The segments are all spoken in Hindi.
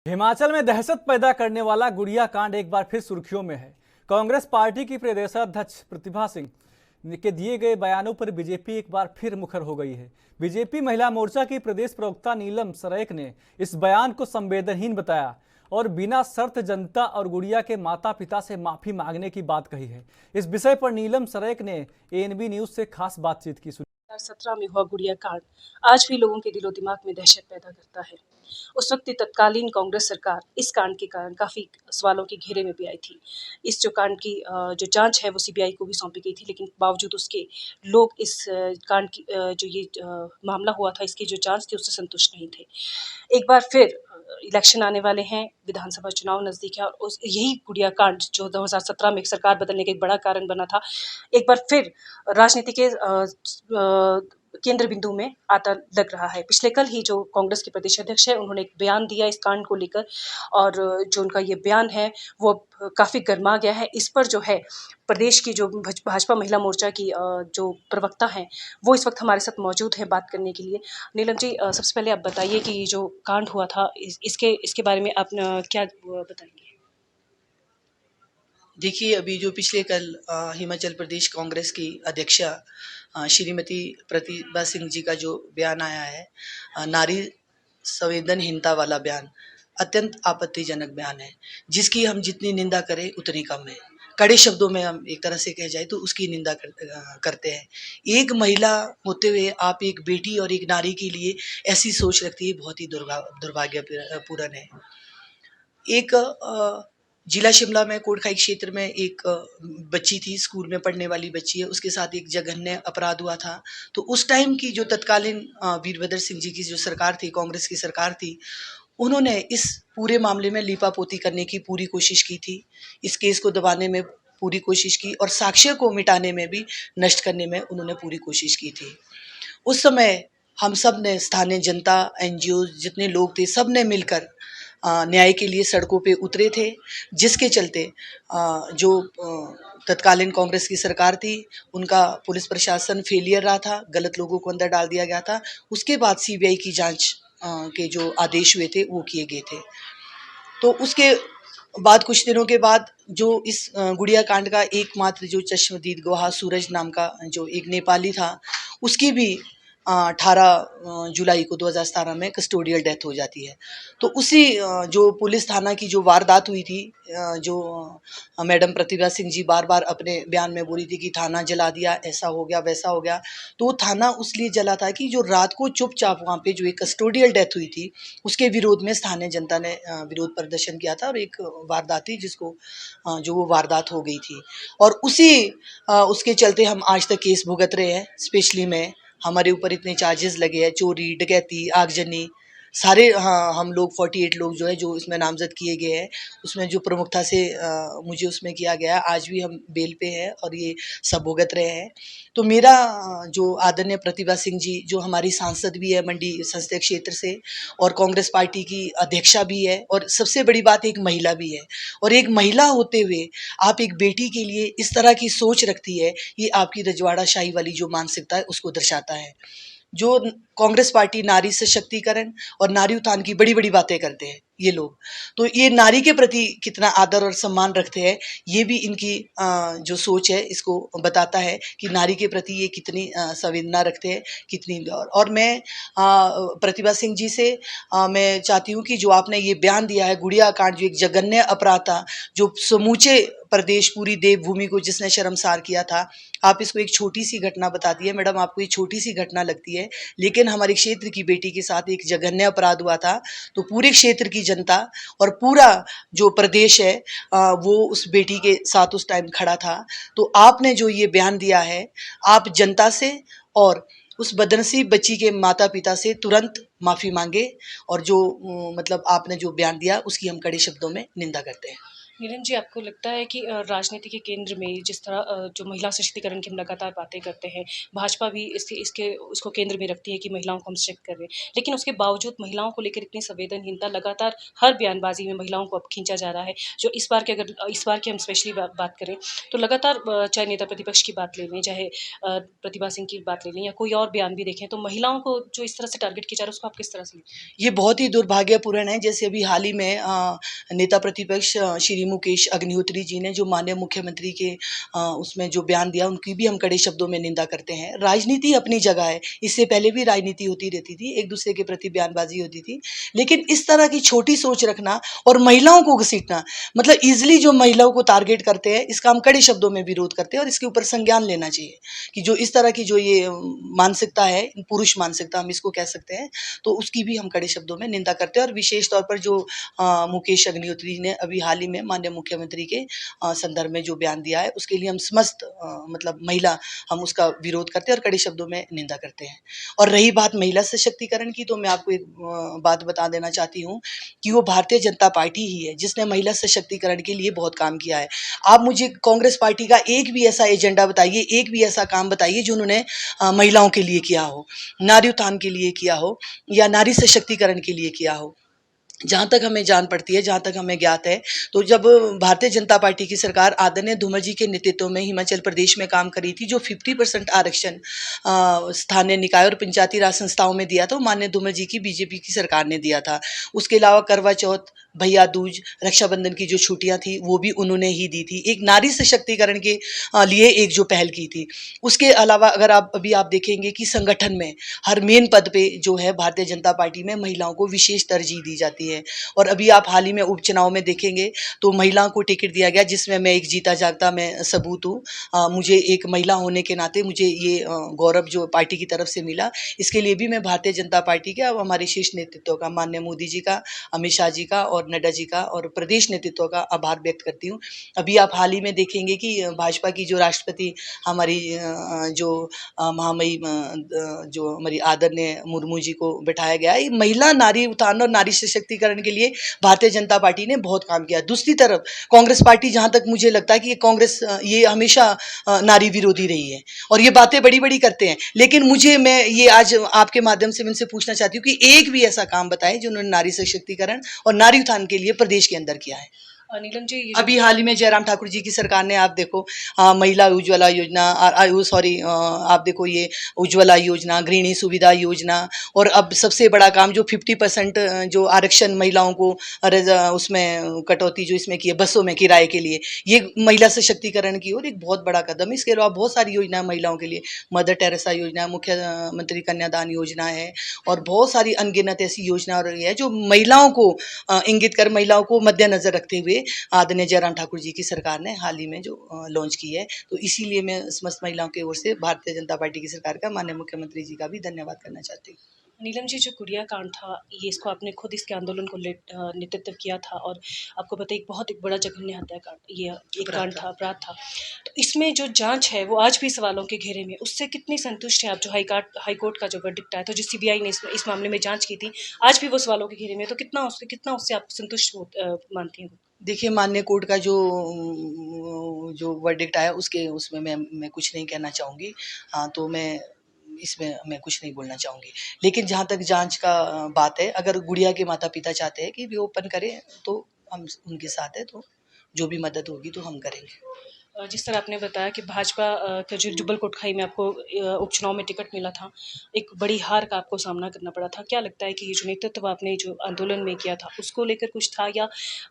हिमाचल में दहशत पैदा करने वाला गुड़िया कांड एक बार फिर सुर्खियों में है। कांग्रेस पार्टी की प्रदेशाध्यक्ष प्रतिभा सिंह के दिए गए बयानों पर बीजेपी एक बार फिर मुखर हो गई है। बीजेपी महिला मोर्चा की प्रदेश प्रवक्ता नीलम सरेक ने इस बयान को संवेदनहीन बताया और बिना शर्त जनता और गुड़िया के माता पिता से माफी मांगने की बात कही है। इस विषय पर नीलम सरेक ने एएनबी न्यूज से खास बातचीत की। 2017 में हुआ गुड़िया कांड आज भी लोगों के दिलो दिमाग में दहशत पैदा करता है। उस वक्त की तत्कालीन कांग्रेस सरकार इस कांड के कारण काफ़ी सवालों के घेरे में भी आई थी। इस जो कांड की जो जांच है वो सीबीआई को भी सौंपी गई थी, लेकिन बावजूद उसके लोग इस कांड की जो ये मामला हुआ था, इसकी जो जांच थी उससे संतुष्ट नहीं थे। एक बार फिर इलेक्शन आने वाले हैं, विधानसभा चुनाव नज़दीक है और उस यही गुड़िया कांड जो 2017 में एक सरकार बदलने का एक बड़ा कारण बना था, एक बार फिर राजनीति के केंद्र बिंदु में आता लग रहा है। पिछले कल ही जो कांग्रेस के प्रदेश अध्यक्ष है, उन्होंने एक बयान दिया इस कांड को लेकर और जो उनका ये बयान है वो काफ़ी गर्मा गया है। इस पर जो है प्रदेश की जो भाजपा महिला मोर्चा की जो प्रवक्ता हैं, वो इस वक्त हमारे साथ मौजूद हैं बात करने के लिए। नीलम जी, सबसे पहले आप बताइए कि जो कांड हुआ था इसके बारे में आप क्या बताएंगे? देखिए, अभी जो पिछले कल हिमाचल प्रदेश कांग्रेस की अध्यक्षा श्रीमती प्रतिभा सिंह जी का जो बयान आया है, नारी संवेदनहीनता वाला बयान, अत्यंत आपत्तिजनक बयान है, जिसकी हम जितनी निंदा करें उतनी कम है। कड़े शब्दों में हम एक तरह से कह जाए तो उसकी निंदा करते हैं। एक महिला होते हुए आप एक बेटी और एक नारी के लिए ऐसी सोच रखती है, बहुत ही दुर्भाग्यपूर्ण है। एक जिला शिमला में कोटखाई क्षेत्र में एक बच्ची थी, स्कूल में पढ़ने वाली बच्ची है, उसके साथ एक जघन्य अपराध हुआ था। तो उस टाइम की जो तत्कालीन वीरभद्र सिंह जी की जो सरकार थी, कांग्रेस की सरकार थी, उन्होंने इस पूरे मामले में लीपापोती करने की पूरी कोशिश की थी। इस केस को दबाने में पूरी कोशिश की और साक्ष्य को मिटाने में भी, नष्ट करने में उन्होंने पूरी कोशिश की थी। उस समय हम सब ने, स्थानीय जनता, एनजीओ, जितने लोग थे, सब ने मिलकर न्याय के लिए सड़कों पे उतरे थे, जिसके चलते जो तत्कालीन कांग्रेस की सरकार थी, उनका पुलिस प्रशासन फेलियर रहा था, गलत लोगों को अंदर डाल दिया गया था। उसके बाद सीबीआई की जांच के जो आदेश हुए थे वो किए गए थे। तो उसके बाद कुछ दिनों के बाद जो इस गुड़िया कांड का एकमात्र जो चश्मदीद गवाह सूरज नाम का जो एक नेपाली था, उसकी भी 18 जुलाई को 2017 में कस्टोडियल डेथ हो जाती है। तो उसी जो पुलिस थाना की जो वारदात हुई थी, जो मैडम प्रतिभा सिंह जी बार बार अपने बयान में बोली थी कि थाना जला दिया, ऐसा हो गया, वैसा हो गया। तो वो थाना उसलिए जला था कि जो रात को चुपचाप वहाँ पे जो एक कस्टोडियल डेथ हुई थी, उसके विरोध में स्थानीय जनता ने विरोध प्रदर्शन किया था और एक वारदात थी जिसको जो वो वारदात हो गई थी। और उसी उसके चलते हम आज तक केस भुगत रहे हैं। स्पेशली में हमारे ऊपर इतने चार्जेस लगे हैं, चोरी, डकैती, आगजनी, सारे, हाँ, हम लोग 48 लोग जो है जो इसमें नामजद किए गए हैं, उसमें जो प्रमुखता से मुझे उसमें किया गया है, आज भी हम बेल पे हैं और ये सब भुगत रहे हैं। तो मेरा जो आदरणीय प्रतिभा सिंह जी, जो हमारी सांसद भी है मंडी संसदीय क्षेत्र से और कांग्रेस पार्टी की अध्यक्षा भी है, और सबसे बड़ी बात एक महिला भी है, और एक महिला होते हुए आप एक बेटी के लिए इस तरह की सोच रखती है, ये आपकी रजवाड़ाशाही वाली जो मानसिकता है उसको दर्शाता है। जो कांग्रेस पार्टी नारी सशक्तिकरण और नारी उत्थान की बड़ी बड़ी बातें करते हैं ये लोग, तो ये नारी के प्रति कितना आदर और सम्मान रखते हैं, ये भी इनकी जो सोच है इसको बताता है कि नारी के प्रति ये कितनी संवेदना रखते हैं, कितनी। और मैं प्रतिभा सिंह जी से मैं चाहती हूँ कि जो आपने ये बयान दिया है, गुड़िया कांड जो एक जघन्य अपराध था, जो समूचे प्रदेश, पूरी देवभूमि को जिसने शर्मसार किया था, आप इसको एक छोटी सी घटना बताती है। मैडम, आपको ये छोटी सी घटना लगती है, लेकिन हमारे क्षेत्र की बेटी के साथ एक जघन्य अपराध हुआ था, तो पूरे क्षेत्र की जनता और पूरा जो प्रदेश है वो उस बेटी के साथ उस टाइम खड़ा था। तो आपने जो ये बयान दिया है, आप जनता से और उस बदनसीब बच्ची के माता पिता से तुरंत माफ़ी मांगे, और जो मतलब आपने जो बयान दिया उसकी हम कड़े शब्दों में निंदा करते हैं। नीलम जी, आपको लगता है कि राजनीति के केंद्र में जिस तरह जो महिला सशक्तिकरण की हम लगातार बातें करते हैं, भाजपा भी इसके उसको केंद्र में रखती है कि महिलाओं को हम सशक्त कर रहे हैं। लेकिन उसके बावजूद महिलाओं को लेकर इतनी संवेदनहीनता लगातार हर बयानबाज़ी में महिलाओं को अब खींचा जा रहा है। जो इस बार की हम स्पेशली बात करें, तो लगातार चाहे नेता प्रतिपक्ष की बात ले लें, चाहे प्रतिभा सिंह की बात ले लें या कोई और बयान भी देखें, तो महिलाओं को जो इस तरह से टारगेट किया जा रहा है, उसको आप किस तरह से लेते हैं? ये बहुत ही दुर्भाग्यपूर्ण है। जैसे अभी हाल ही में नेता प्रतिपक्ष श्री मुकेश अग्निहोत्री जी ने जो माननीय मुख्यमंत्री के उसमें जो बयान दिया, उनकी भी हम कड़े शब्दों में निंदा करते हैं। राजनीति अपनी जगह है, इससे पहले भी राजनीति होती रहती थी, एक दूसरे के प्रति बयानबाजी होती थी, लेकिन इस तरह की छोटी सोच रखना और महिलाओं को घसीटना, मतलब ईजिली जो महिलाओं को टारगेट करते हैं, इसका हम कड़े शब्दों में विरोध करते हैं और इसके ऊपर संज्ञान लेना चाहिए कि जो इस तरह की जो ये मानसिकता है, पुरुष मानसिकता हम इसको कह सकते हैं, तो उसकी भी हम कड़े शब्दों में निंदा करते हैं। और विशेष तौर पर जो मुकेश अग्निहोत्री ने अभी हाल ही में माननीय मुख्यमंत्री के संदर्भ में जो बयान दिया है, उसके लिए हम समस्त मतलब महिला हम उसका विरोध करते हैं और कड़े शब्दों में निंदा करते हैं। और रही बात महिला सशक्तिकरण की, तो मैं आपको एक बात बता देना चाहती हूँ कि वो भारतीय जनता पार्टी ही है जिसने महिला सशक्तिकरण के लिए बहुत काम किया है। आप मुझे कांग्रेस पार्टी का एक भी ऐसा एजेंडा बताइए, एक भी ऐसा काम बताइए जो उन्होंने महिलाओं के लिए किया हो, नारी उत्थान के लिए किया हो या नारी सशक्तिकरण के लिए किया हो। जहाँ तक हमें जान पड़ती है, जहाँ तक हमें ज्ञात है, तो जब भारतीय जनता पार्टी की सरकार आदरणीय धूमल जी के नेतृत्व में हिमाचल प्रदेश में काम करी थी, जो 50% आरक्षण स्थानीय निकाय और पंचायती राज संस्थाओं में दिया था, वो माननीय धूमल जी की बीजेपी की सरकार ने दिया था। उसके अलावा करवा चौथ, भैया दूज, रक्षाबंधन की जो छुट्टियाँ थी, वो भी उन्होंने ही दी थी। एक नारी सशक्तिकरण के लिए एक जो पहल की थी। उसके अलावा अगर आप देखेंगे कि संगठन में हर मेन पद पे जो है भारतीय जनता पार्टी में महिलाओं को विशेष तरजीह दी जाती है। और अभी आप हाल ही में उपचुनाव में देखेंगे तो महिलाओं को टिकट दिया गया, जिसमें मैं एक जीता जागता मैं सबूत हूँ। मुझे एक महिला होने के नाते मुझे ये गौरव जो पार्टी की तरफ से मिला, इसके लिए भी मैं भारतीय जनता पार्टी का, हमारे शीर्ष नेतृत्व का, माननीय मोदी जी का, अमित शाह जी का और नड्डा जी का और प्रदेश नेतृत्व का आभार व्यक्त करती हूँ। अभी आप हाल ही में देखेंगे कि भाजपा की जो राष्ट्रपति हमारी जो महामहिम जो हमारी आदरणीय मुर्मू जी को बैठाया गया है, महिला नारी उत्थान और नारी सशक्तिकरण के लिए भारतीय जनता पार्टी ने बहुत काम किया। दूसरी तरफ कांग्रेस पार्टी, जहां तक मुझे लगता है कि कांग्रेस ये हमेशा नारी विरोधी रही है और ये बातें बड़ी बड़ी करते हैं, लेकिन मैं ये आज आपके माध्यम से उनसे पूछना चाहती हूँ कि एक भी ऐसा काम बताएं जो उन्होंने नारी सशक्तिकरण और नारी उत्थान के लिए प्रदेश के अंदर किया है। नीलम जी, ये अभी हाल ही में जयराम ठाकुर जी की सरकार ने, आप देखो, महिला उज्ज्वला योजना, आप देखो ये उज्ज्वला योजना, गृहिणी सुविधा योजना, और अब सबसे बड़ा काम जो 50% जो आरक्षण महिलाओं को उसमें कटौती जो इसमें की है बसों में किराए के लिए, ये महिला सशक्तिकरण की ओर एक बहुत बड़ा कदम है। इसके अलावा बहुत सारी योजना महिलाओं के लिए, मदर टेरेसा योजना, मुख्यमंत्री कन्यादान योजना है और बहुत सारी अनगिनत ऐसी योजना और है जो महिलाओं को इंगित कर, महिलाओं को मद्देनजर रखते हुए आदरणीय जयराम ठाकुर जी की सरकार ने हाल ही में जो लॉन्च की है। तो इसीलिए मैं समस्त महिलाओं की ओर से भारतीय जनता पार्टी की सरकार का, माननीय मुख्यमंत्री जी का भी धन्यवाद करना चाहती हूँ। नीलम जी, जो गुड़िया कांड था, ये इसको आपने खुद इसके आंदोलन को नेतृत्व किया था और आपको पता है एक बड़ा जघन्य हत्याकांड, ये एक कांड था, अपराध था। तो इसमें जो जांच है वो आज भी सवालों के घेरे में, उससे कितनी संतुष्ट है आप? जो हाई कोर्ट का जो वर्डिक्ट आया था, जो सीबीआई ने इस मामले में जांच की थी, आज भी वो सवालों के घेरे में, तो कितना उससे आप संतुष्ट मानती हैं? देखिए, माननीय कोर्ट का जो वर्डिक्ट आया, उसमें मैं कुछ नहीं कहना चाहूँगी। तो इसमें मैं कुछ नहीं बोलना चाहूँगी। लेकिन जहाँ तक जांच का बात है, अगर गुड़िया के माता पिता चाहते हैं कि वो ओपन करें, तो हम उनके साथ हैं, तो जो भी मदद होगी तो हम करेंगे। जिस तरह आपने बताया कि भाजपा का जो जुब्बल कोटखाई में आपको उपचुनाव में टिकट मिला था, एक बड़ी हार का आपको सामना करना पड़ा था। क्या लगता है कि ये जो नेतृत्व आपने जो आंदोलन में किया था, उसको लेकर कुछ था, या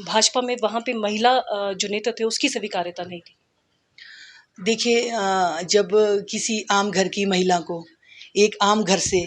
भाजपा में वहाँ पे महिला जो नेता थे उसकी स्वीकार्यता नहीं थी? देखिए, जब किसी आम घर की महिला को, एक आम घर से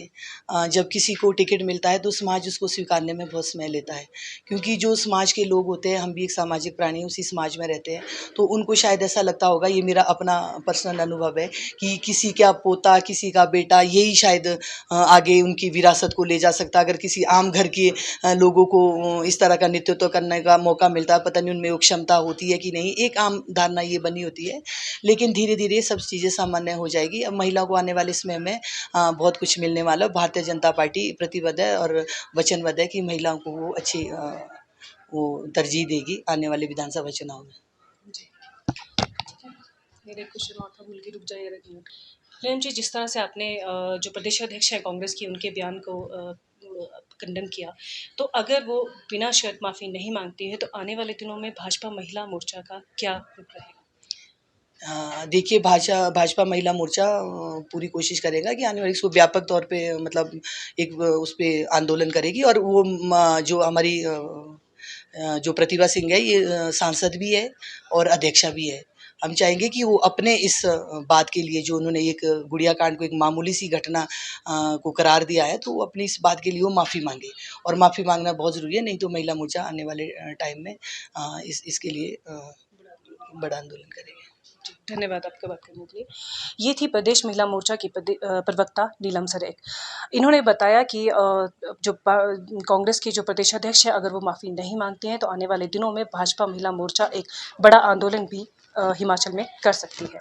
जब किसी को टिकट मिलता है, तो समाज उसको स्वीकारने में बहुत समय लेता है, क्योंकि जो समाज के लोग होते हैं, हम भी एक सामाजिक प्राणी, उसी समाज में रहते हैं, तो उनको शायद ऐसा लगता होगा, ये मेरा अपना पर्सनल अनुभव है, कि किसी का पोता, किसी का बेटा, यही शायद आगे उनकी विरासत को ले जा सकता है। अगर किसी आम घर के लोगों को इस तरह का नेतृत्व करने का मौका मिलता है, पता नहीं उनमें वो क्षमता होती है कि नहीं, एक आम धारणा ये बनी होती है। लेकिन धीरे धीरे सब चीज़ें सामान्य हो जाएगी। अब महिला को आने वाले समय में बहुत कुछ मिलने वाला है। भारतीय जनता पार्टी प्रतिबद्ध है और वचनबद्ध है कि महिलाओं को वो अच्छी वो तरजीह देगी आने वाले विधानसभा चुनाव में। जी। मेरे क्वेश्चन और था, भूल के रुक जाइए रखिए। प्रेम जी, जिस तरह से आपने जो प्रदेश अध्यक्ष हैं कांग्रेस की, उनके बयान को खंडन किया, तो अगर वो बिना शर्त माफ़ी नहीं मांगती है, तो आने वाले दिनों में भाजपा महिला मोर्चा का क्या रुख रहेगा? देखिए भाजपा महिला मोर्चा पूरी कोशिश करेगा कि आने वाली इसको व्यापक तौर पे मतलब एक उस पे आंदोलन करेगी और वो जो हमारी जो प्रतिभा सिंह है ये सांसद भी है और अध्यक्षा भी है। हम चाहेंगे कि वो अपने इस बात के लिए जो उन्होंने एक गुड़िया कांड को एक मामूली सी घटना को करार दिया है, तो वो अपनी इस बात के लिए वो माफ़ी मांगे और माफ़ी मांगना बहुत ज़रूरी है, नहीं तो महिला मोर्चा आने वाले टाइम में इसके लिए बड़ा आंदोलन करेगी। जी, धन्यवाद आपका बात करने के लिए। ये थी प्रदेश महिला मोर्चा की प्रवक्ता नीलम सरेख। इन्होंने बताया कि जो कांग्रेस की जो प्रदेशाध्यक्ष है, अगर वो माफ़ी नहीं मांगते हैं, तो आने वाले दिनों में भाजपा महिला मोर्चा एक बड़ा आंदोलन भी हिमाचल में कर सकती है।